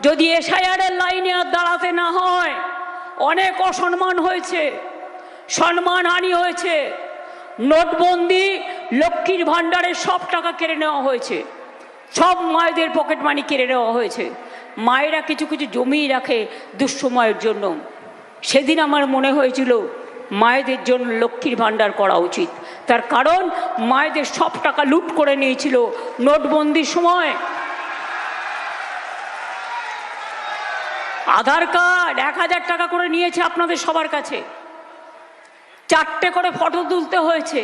যদি এসআইআরের লাইনে আর দাঁড়াতে না হয়, অনেক অসম্মান হয়েছে, সম্মানহানি হয়েছে। নোটবন্দি, লক্ষ্মীর ভাণ্ডারের সব টাকা কেড়ে নেওয়া হয়েছে, সব মায়েদের পকেট মানি কেড়ে নেওয়া হয়েছে। মায়েরা কিছু কিছু জমিয়ে রাখে দুঃসময়ের জন্য। সেদিন আমার মনে হয়েছিল মায়েদের জন্য লক্ষ্মীর ভাণ্ডার করা উচিত। তার কারণ মায়েদের সব টাকা লুট করে নিয়েছিল নোটবন্দির সময়। আধার কার্ড 1000 টাকা করে নিয়েছে আপনাদের সবার কাছে, 4টে করে ফটো তুলতে হয়েছে,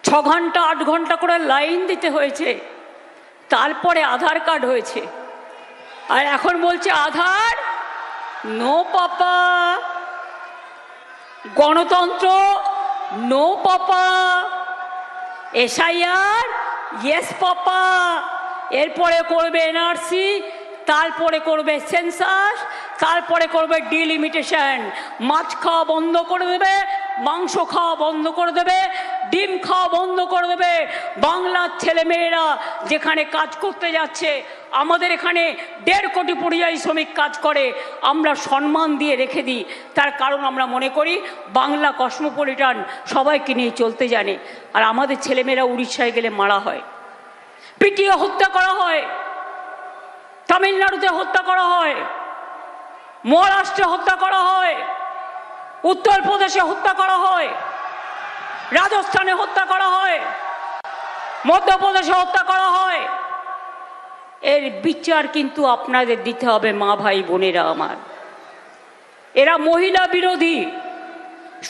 6 ঘন্টা 8 ঘন্টা করে লাইন দিতে হয়েছে, তারপরে আধার কার্ড হয়েছে। আর এখন বলছে আধার নো পাপা, গণতন্ত্র no papa, SIR yes papa, এরপরে করবে এনআরসি, তারপরে করবে সেন্সাস, তারপরে করবে ডিলিমিটেশন। মাছ খাওয়া বন্ধ করে দেবে, মাংস খাওয়া বন্ধ করে দেবে, ডিম খাওয়া বন্ধ করে দেবে। বাংলার ছেলেমেয়েরা যেখানে কাজ করতে যাচ্ছে, আমাদের এখানে 1.5 কোটি পরিযায়ী শ্রমিক কাজ করে, আমরা সম্মান দিয়ে রেখে দিই। তার কারণ আমরা মনে করি বাংলা কসমোপলিটান, সবাইকে নিয়ে চলতে জানে। আর আমাদের ছেলেমেয়েরা উড়িষ্যায় গেলে মারা হয়, পিটিয়ে হত্যা করা হয়, তামিলনাড়ুতে হত্যা করা হয়, মহারাষ্ট্রে হত্যা করা হয়, উত্তরপ্রদেশে হত্যা করা হয়, রাজস্থানে হত্যা করা হয়, মধ্যপ্রদেশে হত্যা করা হয়। এর বিচার কিন্তু আপনাদের দিতে হবে মা ভাই বোনেরা আমার। এরা মহিলা বিরোধী,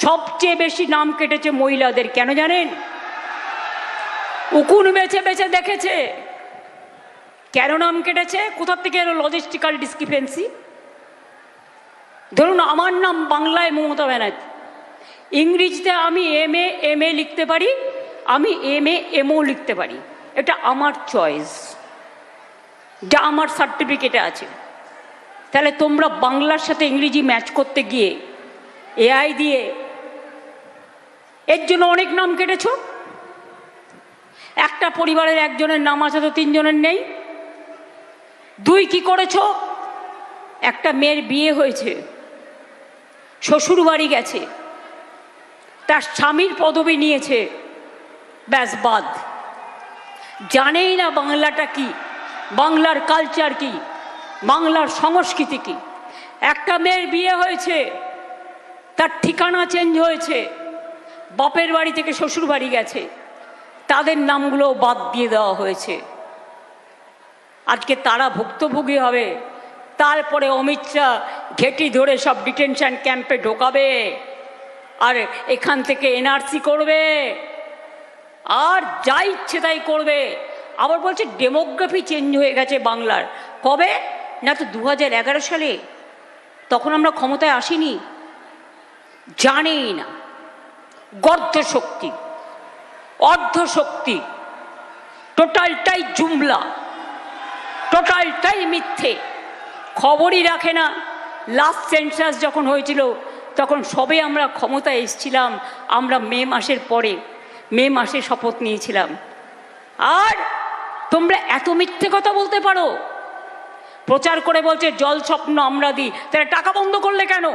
সবচেয়ে বেশি নাম কেটেছে মহিলাদের। কেন জানেন? উকুন বেছে বেছে দেখেছে কেন নাম কেটেছে, কোথার থেকে এলো লজিস্টিক্যাল ডিসক্রিপেন্সি। ধরুন আমার নাম বাংলায় মমতা ব্যানার্জি, ইংরেজিতে আমি এমএ লিখতে পারি, আমি এমও লিখতে পারি, এটা আমার চয়েস, যা আমার সার্টিফিকেটে আছে। তাহলে তোমরা বাংলার সাথে ইংরেজি ম্যাচ করতে গিয়ে এআই দিয়ে এর জন্য অনেক নাম কেটেছ। একটা পরিবারের একজনের নাম আছে তো 3 জনের নেই। 2 কি করেছ? একটা মেয়ের বিয়ে হয়েছে, শ্বশুর বাড়ি গেছে, তার স্বামীর পদবি নিয়েছে, ব্যাস বাদ, জানেই না বাংলাটা কি, বাংলার কালচার কি, বাংলার সংস্কৃতি কি। একটা মেয়ের বিয়ে হয়েছে, তার ঠিকানা চেঞ্জ হয়েছে, বাপের বাড়ি থেকে শ্বশুর বাড়ি গেছে, তাদের নামগুলো বাদ দিয়ে দেওয়া হয়েছে। আজকে তারা ভুক্তভোগী হবে। তারপরে অমিত শাহ ঘেঁটি ধরে সব ডিটেনশন ক্যাম্পে ঢোকাবে, আর এখান থেকে এনআরসি করবে, আর যা ইচ্ছে তাই করবে। আবার বলছে ডেমোগ্রাফি চেঞ্জ হয়ে গেছে বাংলার। কবে? না তো 2011 সালে, তখন আমরা ক্ষমতায় আসিনি, জানেই না। গর্ধ শক্তি, অর্ধ শক্তি, টোটালটাই জুমলা, টোটালটাই মিথ্যে, খবরই রাখে না। লাস্ট সেন্সাস যখন হয়েছিল তখন সবে আমরা ক্ষমতায় এসেছিলাম, আমরা মে মাসের পরে, মে মাসে শপথ নিয়েছিলাম। আর তোমরা এত মিথ্যে কথা বলতে পারো? প্রচার করে বলছে জল স্বপ্ন আমরা দিই, তাহলে টাকা বন্ধ করলে কেন?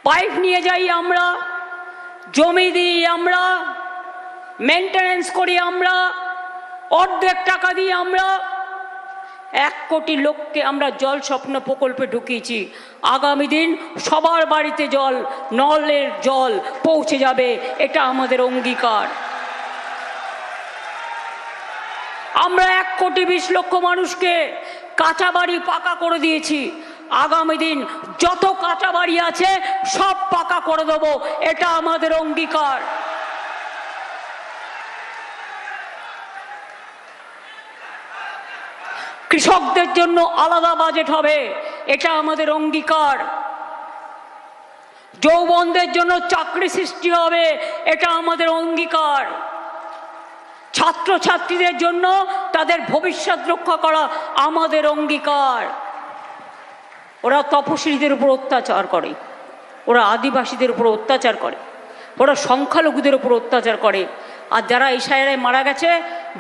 পাইপ নিয়ে যাই আমরা, জমি দিই আমরা, মেনটেনেন্স করি আমরা, অর্ধেক টাকা দিই আমরা। 1 কোটি লোককে আমরা জল স্বপ্ন প্রকল্পে ঢুকিয়েছি। আগামী দিন সবার বাড়িতে জল, নলের জল পৌঁছে যাবে, এটা আমাদের অঙ্গীকার। আমরা 1,20,00,000 মানুষকে কাঁচা বাড়ি পাকা করে দিয়েছি। আগামী দিন যত কাঁচা বাড়ি আছে সব পাকা করে দেবো, এটা আমাদের অঙ্গীকার। কৃষকদের জন্য আলাদা বাজেট হবে, এটা আমাদের অঙ্গীকার। যৌবনদের জন্য চাকরি সৃষ্টি হবে, এটা আমাদের অঙ্গীকার। ছাত্রছাত্রীদের জন্য তাদের ভবিষ্যৎ রক্ষা করা আমাদের অঙ্গীকার। ওরা তপশিলীদের উপর অত্যাচার করে, ওরা আদিবাসীদের উপর অত্যাচার করে, ওরা সংখ্যালঘুদের উপর অত্যাচার করে। আর যারা এসআইআরে মারা গেছে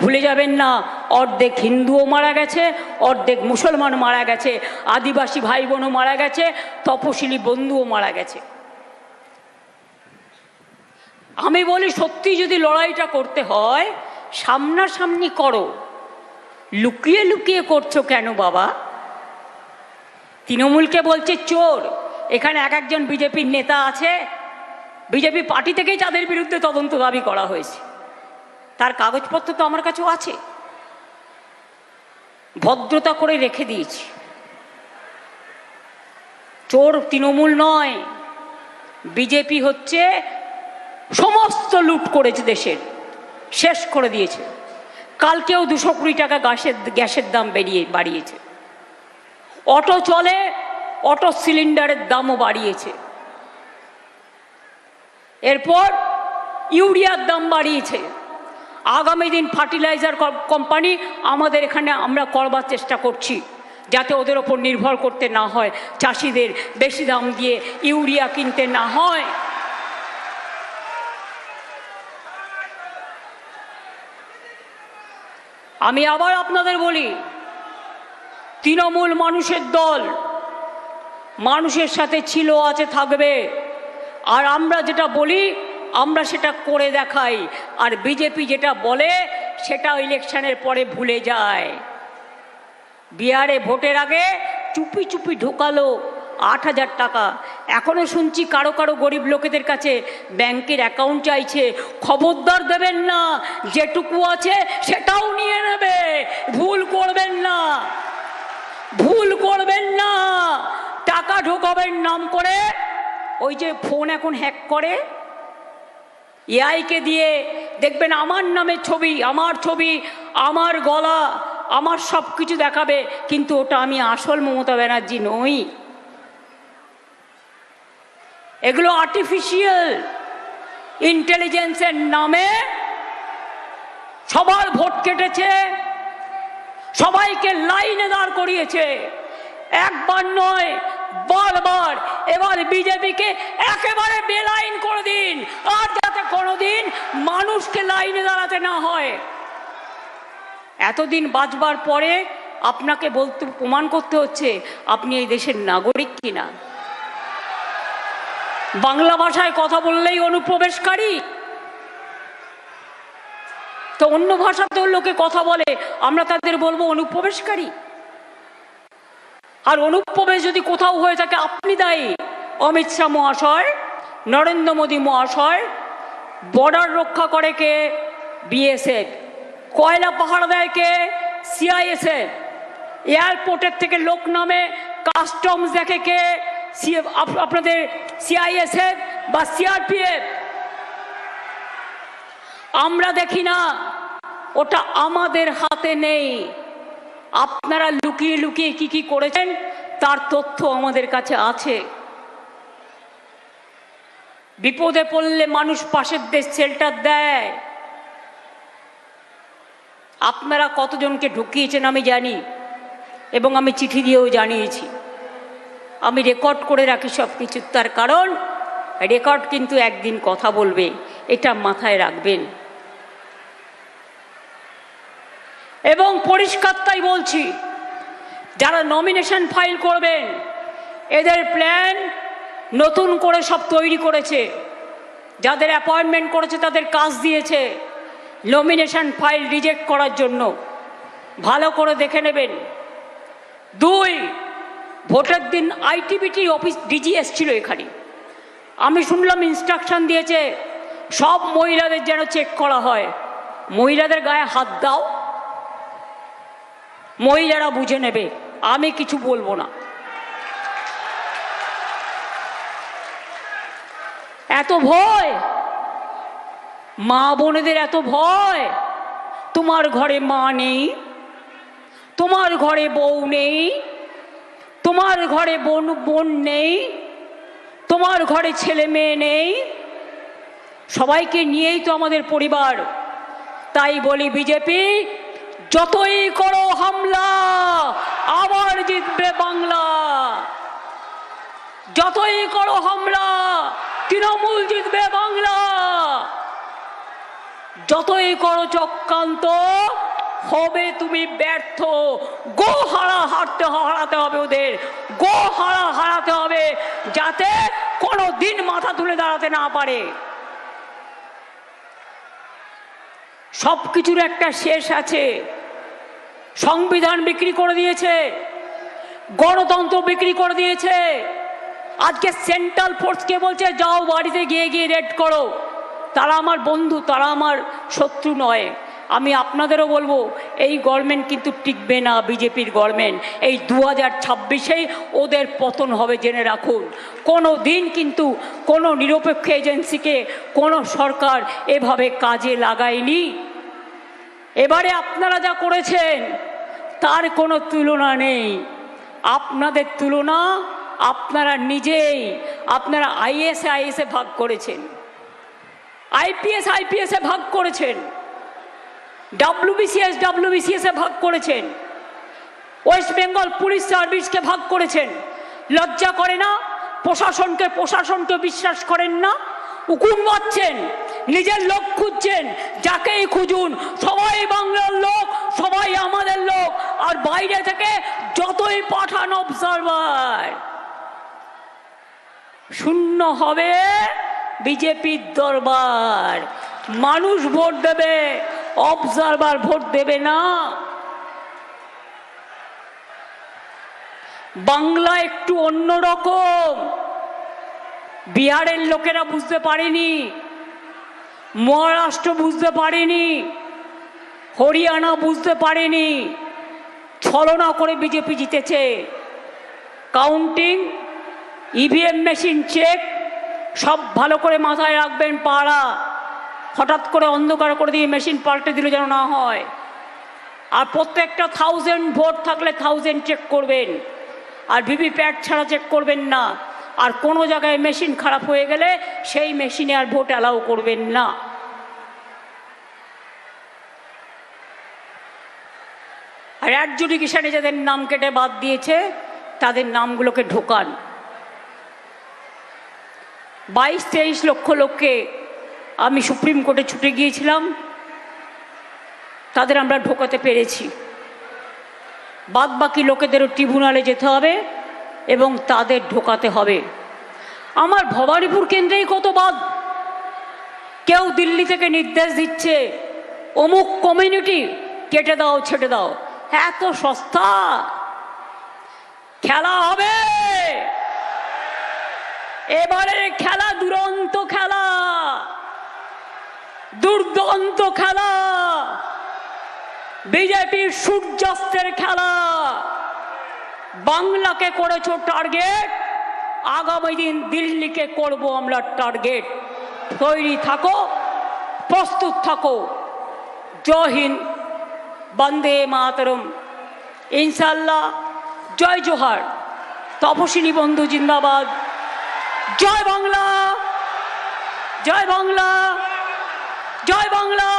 ভুলে যাবেন না, অর্ধেক হিন্দুও মারা গেছে, অর্ধেক মুসলমান মারা গেছে, আদিবাসী ভাই বোনও মারা গেছে, তপশিলি বন্ধুও মারা গেছে। আমি বলি সত্যি যদি লড়াইটা করতে হয় সামনাসামনি করো, লুকিয়ে লুকিয়ে করছো কেন বাবা? তৃণমূলকে বলছে চোর, এখানে এক একজন বিজেপির নেতা আছে, বিজেপি পার্টি থেকেই তাদের বিরুদ্ধে তদন্ত দাবি করা হয়েছে, তার কাগজপত্র তো আমার কাছেও আছে, ভদ্রতা করে রেখে দিয়েছি। চোর তৃণমূল নয়, বিজেপি হচ্ছে সমস্ত লুট করেছে, দেশের শেষ করে দিয়েছে। কালকেও 220 টাকা গ্যাসের দাম বাড়িয়েছে। অটো চলে, অটো সিলিন্ডারের দামও বাড়িয়েছে। এরপর ইউরিয়ার দাম বাড়িয়েছে। আগামী দিন ফার্টিলাইজার কোম্পানি আমাদের এখানে আমরা করবার চেষ্টা করছি, যাতে ওদের ওপর নির্ভর করতে না হয়, চাষিদের বেশি দাম দিয়ে ইউরিয়া কিনতে না হয়। আমি আবার আপনাদের বলি, তৃণমূল মানুষের দল, মানুষের সাথে ছিল, আছে, থাকবে। আর আমরা যেটা বলি আমরা সেটা করে দেখাই, আর বিজেপি যেটা বলে সেটা ইলেকশনের পরে ভুলে যায়। বিহারে ভোটের আগে চুপি চুপি ঢোকালো 8,000 টাকা, এখনো শুনছি কারো কারো গরিব লোকেদের কাছে ব্যাংকের অ্যাকাউন্ট চাইছে। খবরদার দেবেন না, যেটুকু আছে সেটাও নিয়ে নেবে। ভুল করবেন না, ভুল করবেন না। টাকা ঢোকাবেন নাম করে, ওই যে ফোন এখন হ্যাক করে এআইকে দিয়ে, দেখবেন আমার নামে ছবি, আমার ছবি, আমার গলা, আমার সব কিছু দেখাবে, কিন্তু ওটা আমি আসল মমতা ব্যানার্জি নই। এগুলো আর্টিফিশিয়াল ইন্টেলিজেন্সের নামে সবার ভোট কেটেছে, সবাইকে লাইনে দাঁড় করিয়েছে, একবার নয় বারবার। এবার বিজেপিকে একেবারে বেলাইন করে দিন, আর যাতে কোনোদিন মানুষকে লাইনে দাঁড়াতে না হয়। এতদিন বাঁচবার পরে আপনাকে প্রমাণ করতে হচ্ছে আপনি এই দেশের নাগরিক কিনা। বাংলা ভাষায় কথা বললেই অনুপ্রবেশকারী, তো অন্য ভাষাতেও লোকে কথা বলে, আমরা তাদের বলবো অনুপ্রবেশকারী? আর অনুপ্রবেশ যদি কোথাও হয়ে থাকে আপনি দায়ী। অমিত শাহ মহাশয়, নরেন্দ্র মোদী মহাশয়, বর্ডার রক্ষা করে কে? বিএসএফ। কয়লা পাহাড় দেয় কে? সিআইএসএফ। এয়ারপোর্টের থেকে লোক নামে, কাস্টমস দেখে কে? আপনাদের সিআইএসএফ বা সিআরপিএফ। আমরা দেখি না, ওটা আমাদের হাতে নেই। আপনারা লুকিয়ে লুকিয়ে কি কি করেছেন তার তথ্য আমাদের কাছে আছে। বিপদে পড়লে মানুষ পাশের দেশ শেল্টার দেয়। আপনারা কতজনকে ঢুকিয়েছেন আমি জানি, এবং আমি চিঠি দিয়েও জানিয়েছি। আমি রেকর্ড করে রাখি সব কিছু, তার কারণ রেকর্ড কিন্তু একদিন কথা বলবে, এটা মাথায় রাখবেন। এবং পরিষ্কার তাই বলছি, যারা নমিনেশন ফাইল করবেন এদের প্ল্যান নতুন করে সব তৈরি করেছে, যাদের অ্যাপয়েন্টমেন্ট করেছে তাদের কাজ দিয়েছে নমিনেশন ফাইল রিজেক্ট করার জন্য। ভালো করে দেখে নেবেন। 2, ভোটের দিন আইটিবিটি অফিস ডিজি এসছিল এখানে, আমি শুনলাম ইনস্ট্রাকশন দিয়েছে সব মহিলাদের যেন চেক করা হয়। মহিলাদের গায়ে হাত দাও, মহিলারা বুঝে নেবে, আমি কিছু বলবো না। এত ভয়, মা বোনেদের এত ভয়। তোমার ঘরে মা নেই, তোমার ঘরে বউ নেই, তোমার ঘরে বোন নেই, তোমার ঘরে ছেলে মেয়ে নেই, সবাইকে নিয়েই তো আমাদের পরিবার। তাই বলি বিজেপি, যতই করো হামলা আবার জিতবে বাংলা। যতই করো হামলা তৃণমূল জিতবে বাংলা। যতই করো চক্রান্ত হবে তুমি ব্যর্থ। হারাতে হবে ওদের, হারাতে হবে, যাতে কোনো দিন মাথা তুলে দাঁড়াতে না পারে। সবকিছুর একটা শেষ আছে। সংবিধান বিক্রি করে দিয়েছে, গণতন্ত্র বিক্রি করে দিয়েছে। আজকে সেন্ট্রাল ফোর্সকে বলছে যাও বাড়িতে গিয়ে রেড করো। তারা আমার বন্ধু, তারা আমার শত্রু নয়। আমি আপনাদেরও বলবো এই গভর্নমেন্ট কিন্তু টিকবে না, বিজেপির গভর্নমেন্ট। এই 2026-এই ওদের পতন হবে, জেনে রাখুন। কোনো দিন কিন্তু কোনো নিরপেক্ষ এজেন্সিকে কোনো সরকার এভাবে কাজে লাগায়নি। এবারে আপনারা যা করেছেন তার কোনো তুলনা নেই। আপনাদের তুলনা আপনারা নিজেই। আপনারা আইএসএ ভাগ করেছেন, আইপিএসে ভাগ করেছেন, ডব্লিউবিসিএসে ভাগ করেছেন, ওয়েস্ট বেঙ্গল পুলিশ সার্ভিসকে ভাগ করেছেন। লজ্জা করে না? প্রশাসনকে বিশ্বাস করেন না? উকুন মারছেন, নিজের লোক খুঁজছেন। যাকেই খুঁজুন সবাই বাংলার লোক, সবাই আমাদের লোক। আর বাইরে থেকে যতই পাঠান অবজারভার, শূন্য হবে বিজেপির দরবার। মানুষ ভোট দেবে, অবজারভার ভোট দেবে না। বাংলা একটু অন্যরকম। বিহারের লোকেরা বুঝতে পারেনি, মহারাষ্ট্র বুঝতে পারেনি, হরিয়ানা বুঝতে পারেনি। ছলনা করে বিজেপি জিতেছে। কাউন্টিং, ইভিএম মেশিন চেক সব ভালো করে মাথায় রাখবেন। পাড়া হঠাৎ করে অন্ধকার করে দিয়ে মেশিন পাল্টে দিলে যেন না হয়। আর প্রত্যেকটা 1000 ভোট থাকলে 1000 চেক করবেন, আর ভিভিপ্যাট ছাড়া চেক করবেন না। আর কোনো জায়গায় মেশিন খারাপ হয়ে গেলে সেই মেশিনে আর ভোট অ্যালাউ করবেন না। আর অ্যাডজুডিকেশনে যাদের নাম কেটে বাদ দিয়েছে তাদের নামগুলোকে ঢোকান। 22-23 লক্ষ লোককে আমি সুপ্রিম কোর্টে ছুটে গিয়েছিলাম, তাদের আমরা ঢোকাতে পেরেছি। বাদ বাকি লোকেদেরও ট্রিব্যুনালে যেতে হবে এবং তাদের ঢোকাতে হবে। আমার ভবানীপুর কেন্দ্রেই কত বাদ। কেউ দিল্লি থেকে নির্দেশ দিচ্ছে অমুক কমিউনিটি কেটে দাও, ছেটে দাও। এত সস্তা। খেলা হবে এবারের খেলা, দুরন্ত খেলা, দুর্দান্ত খেলা, বিজেপির সূর্যাস্তের খেলা। বাংলাকে করেছো টার্গেট, আগামী দিন দিল্লিকে করব আমরা টার্গেট। তৈরি থাকো, প্রস্তুত থাকো। জয় হিন্দ, বন্দে মাতরম, ইনশাল্লাহ। জয় জোহার, তপসিনী বন্ধু জিন্দাবাদ। জয় বাংলা, জয় বাংলা, জয় বাংলা।